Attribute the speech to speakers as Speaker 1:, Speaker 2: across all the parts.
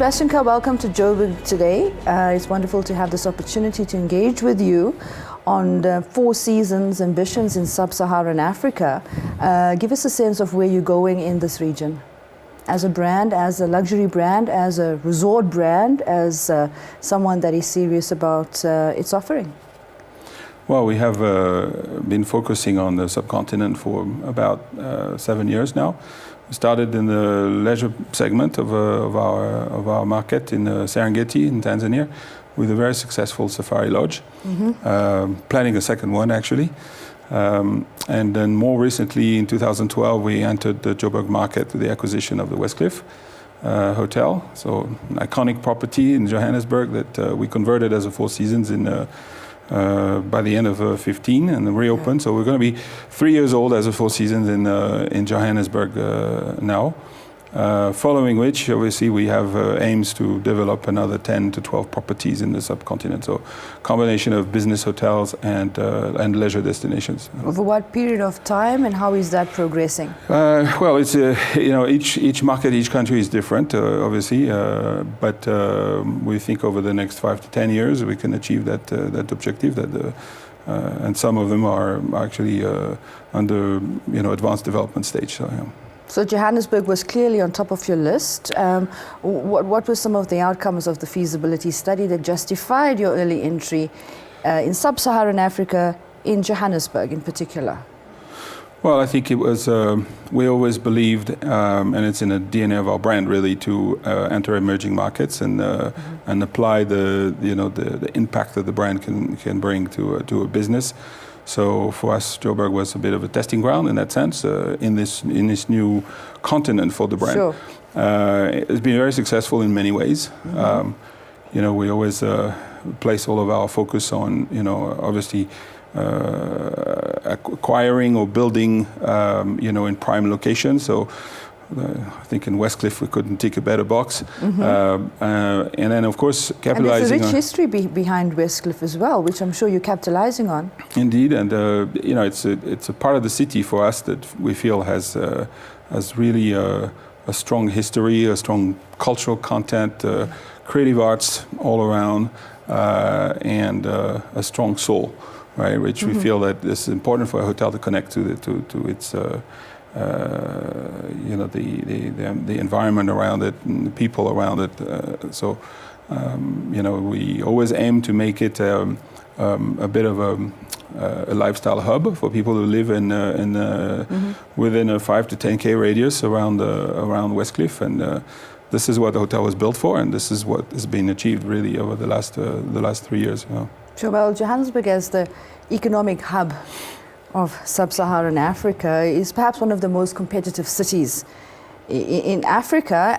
Speaker 1: Sebastien Carre, welcome to Joburg today. It's wonderful to have this opportunity to engage with you on the Four Seasons ambitions in Sub-Saharan Africa. Give us a sense of where you're going in this region. As a brand, as a luxury brand, as a resort brand, as someone that is serious about its offering.
Speaker 2: Well, we have been focusing on the subcontinent for about 7 years now. We started in the leisure segment of our market in Serengeti in Tanzania with a very successful safari lodge, planning a second one actually. And then more recently in 2012 we entered the Joburg market with the acquisition of the Westcliff Hotel. So an iconic property in Johannesburg that we converted as a Four Seasons by the end of 15 and reopened. So we're going to be 3 years old as a Four Seasons in Johannesburg now. Following which, obviously, we have aims to develop another 10 to 12 properties in the subcontinent. So, combination of business hotels and leisure destinations.
Speaker 1: Over what period of time, and how is that progressing?
Speaker 2: Well, it's each market, each country is different, obviously. But we think over the next 5 to 10 years we can achieve that objective. And some of them are actually under advanced development stage. So, yeah.
Speaker 1: So Johannesburg was clearly on top of your list. What were some of the outcomes of the feasibility study that justified your early entry in Sub-Saharan Africa, in Johannesburg in particular?
Speaker 2: Well, I think it was, we always believed, and it's in the DNA of our brand really, to enter emerging markets and apply the impact that the brand can bring to a business. So for us, Joburg was a bit of a testing ground in that sense, in this new continent for the brand.
Speaker 1: Sure.
Speaker 2: It's been very successful in many ways. We always place all of our focus on, obviously acquiring or building, in prime locations. So I think in Westcliff we couldn't tick a better box. And then of course capitalizing on...
Speaker 1: And there's a rich history behind Westcliff as well, which I'm sure you're capitalizing on.
Speaker 2: Indeed, and it's a part of the city for us that we feel has really a strong history, a strong cultural content, creative arts all around, and a strong soul, right? Which we feel that it's important for a hotel to connect to its the environment around it and the people around it. We always aim to make it a bit of a lifestyle hub for people who live within a 5 to 10K radius around Westcliff, and this is what the hotel was built for, and this is what has been achieved really over the last 3 years.
Speaker 1: Sure. Well, Johannesburg as the economic hub of Sub-Saharan Africa is perhaps one of the most competitive cities in Africa,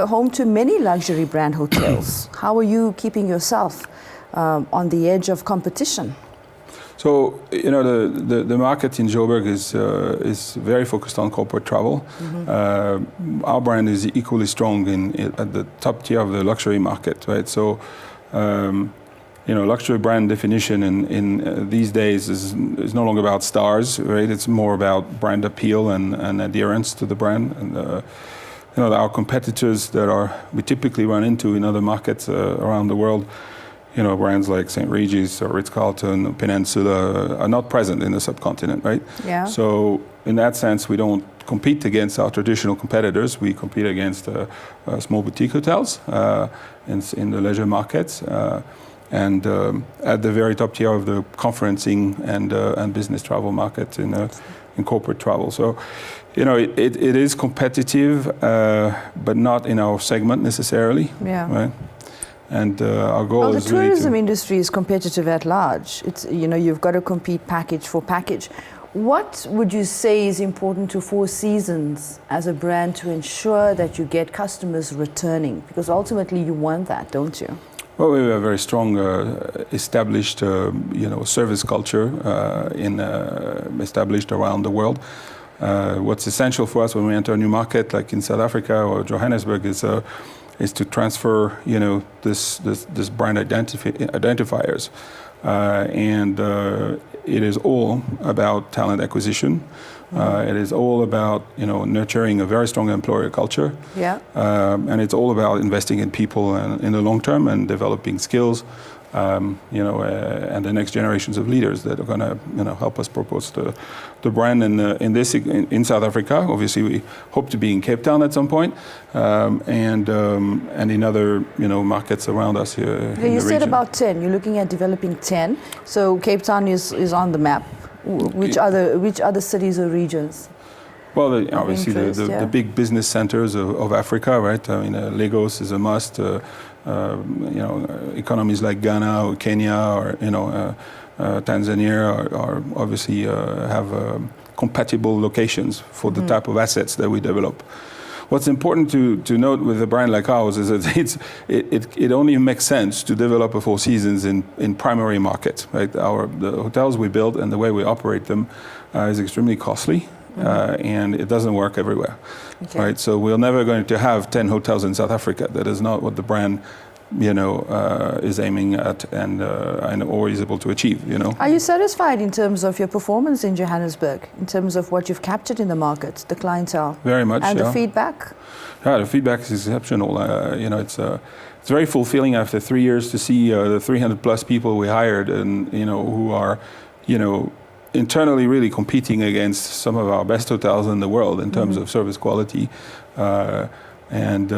Speaker 1: home to many luxury brand hotels. How are you keeping yourself on the edge of competition?
Speaker 2: So, the market in Joburg is very focused on corporate travel. Our brand is equally strong at the top tier of the luxury market, right? So, luxury brand definition in these days is no longer about stars, right? It's more about brand appeal and adherence to the brand. And our competitors that we typically run into in other markets around the world, brands like St. Regis or Ritz-Carlton, Peninsula are not present in the subcontinent, right?
Speaker 1: Yeah.
Speaker 2: So in that sense, we don't compete against our traditional competitors. We compete against small boutique hotels in the leisure markets. And at the very top tier of the conferencing and business travel market in corporate travel. So, it is competitive, but not in our segment necessarily.
Speaker 1: Yeah.
Speaker 2: Right? And our goal is
Speaker 1: the tourism industry is competitive at large. It's you've got to compete package for package. What would you say is important to Four Seasons as a brand to ensure that you get customers returning? Because ultimately you want that, don't you?
Speaker 2: Well, we have a very strong, established, service culture established around the world. What's essential for us when we enter a new market, like in South Africa or Johannesburg, is is to transfer, this brand identifiers, and it is all about talent acquisition. It is all about nurturing a very strong employer culture.
Speaker 1: Yeah.
Speaker 2: And it's all about investing in people and in the long term and developing skills. And the next generations of leaders that are going to help us propose the brand in South Africa. Obviously, we hope to be in Cape Town at some point, and in other markets around us here in the region.
Speaker 1: You said about 10. You're looking at developing 10. So Cape Town is on the map. Which other cities or regions?
Speaker 2: Well, obviously the big business centers of Africa, right? I mean, Lagos is a must. Economies like Ghana or Kenya or Tanzania are obviously have compatible locations for the type of assets that we develop. What's important to note with a brand like ours is that it only makes sense to develop a Four Seasons in primary markets, right? The hotels we build and the way we operate them is extremely costly, and it doesn't work everywhere, right? So we're never going to have 10 hotels in South Africa. That is not what the brand is aiming at and always able to achieve.
Speaker 1: Are you satisfied in terms of your performance in Johannesburg, in terms of what you've captured in the market, the clientele?
Speaker 2: Very much.
Speaker 1: And the feedback?
Speaker 2: Yeah, the feedback is exceptional. It's very fulfilling after 3 years to see the 300 plus people we hired and who are internally really competing against some of our best hotels in the world in terms of service quality, and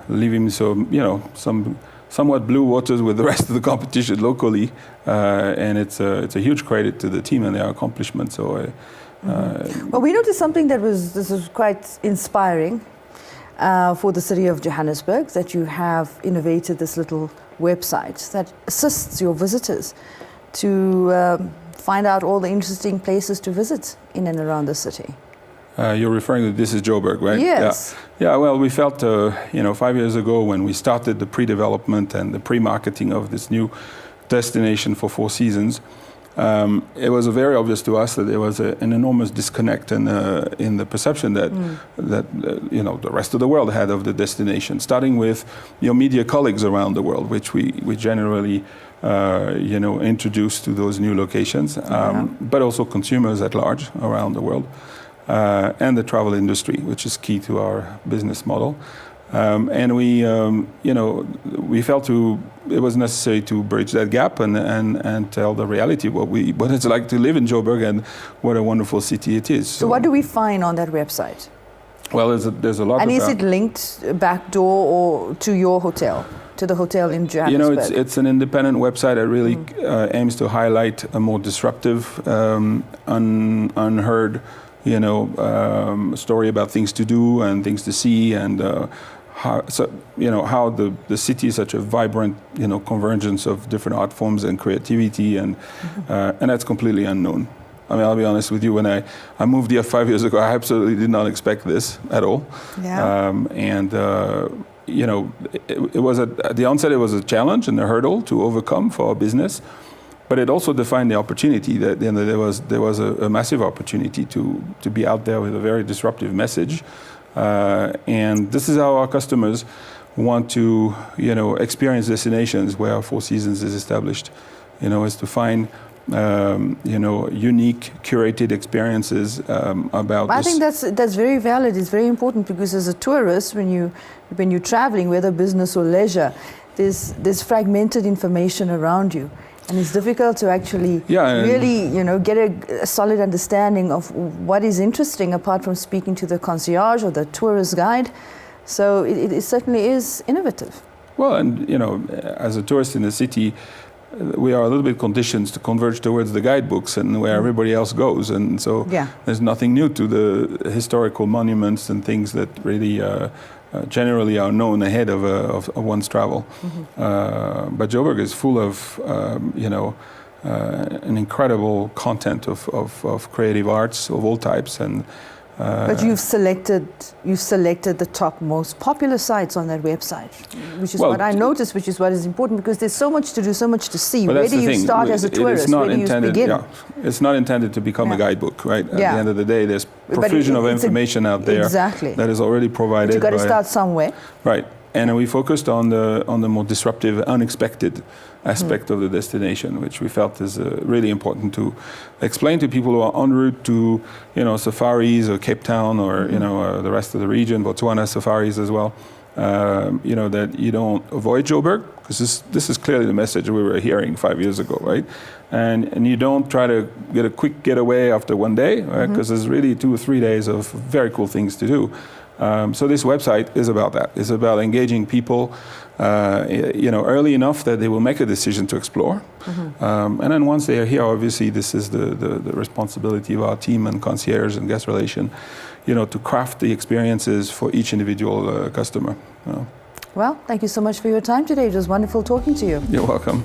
Speaker 2: leaving some somewhat blue waters with the rest of the competition locally, and it's a huge credit to the team and their accomplishments. So,
Speaker 1: well, we noticed something this is quite inspiring for the city of Johannesburg, that you have innovated this little website that assists your visitors to find out all the interesting places to visit in and around the city.
Speaker 2: You're referring to This is Joburg, right?
Speaker 1: Yes.
Speaker 2: Yeah. Well, we felt, 5 years ago when we started the pre-development and the pre-marketing of this new destination for Four Seasons, it was very obvious to us that there was an enormous disconnect in the perception that the rest of the world had of the destination, starting with your media colleagues around the world, which we generally introduced to those new locations, but also consumers at large around the world. And the travel industry, which is key to our business model. And we felt it was necessary to bridge that gap and tell the reality what it's like to live in Joburg and what a wonderful city it is.
Speaker 1: So what do we find on that website?
Speaker 2: Well, there's a lot.
Speaker 1: And is it linked backdoor or to your hotel, to the hotel in Johannesburg?
Speaker 2: It's an independent website that really aims to highlight a more disruptive, unheard story about things to do and things to see, and how the city is such a vibrant convergence of different art forms and creativity, and that's completely unknown. I mean, I'll be honest with you, when I moved here 5 years ago, I absolutely did not expect this at all.
Speaker 1: Yeah.
Speaker 2: It was at the onset, it was a challenge and a hurdle to overcome for our business. But it also defined the opportunity that there was a massive opportunity to be out there with a very disruptive message, and this is how our customers want to experience destinations where Four Seasons is established, is to find unique curated experiences about.
Speaker 1: I think that's very valid. It's very important because as a tourist, when you're traveling, whether business or leisure, there's fragmented information around you. And it's difficult to actually really, get a solid understanding of what is interesting apart from speaking to the concierge or the tourist guide. So it certainly is innovative.
Speaker 2: Well, and as a tourist in the city, we are a little bit conditioned to converge towards the guidebooks and where everybody else goes. And so there's nothing new to the historical monuments and things that really generally are known ahead of one's travel. But Joburg is full of an incredible content of creative arts of all types, and
Speaker 1: but you've selected the top most popular sites on that website, which is what I noticed, which is what is important, because there's so much to do, so much to see. Where do you start as a tourist? Where do you begin?
Speaker 2: It's not intended to become a guidebook, right? At the end of the day, there's profusion of information out there that is already provided.
Speaker 1: But you've got to start somewhere.
Speaker 2: Right. And we focused on the more disruptive, unexpected aspect of the destination, which we felt is really important to explain to people who are en route to, safaris or Cape Town or the rest of the region, Botswana safaris as well. That you don't avoid Joburg, because this is clearly the message we were hearing 5 years ago, right? And you don't try to get a quick getaway after one day, right? Because there's really 2 or 3 days of very cool things to do. So this website is about that. It's about engaging people, early enough that they will make a decision to explore. And then once they are here, obviously, this is the responsibility of our team and concierge and guest relation, to craft the experiences for each individual customer.
Speaker 1: Well, thank you so much for your time today. It was wonderful talking to you.
Speaker 2: You're welcome.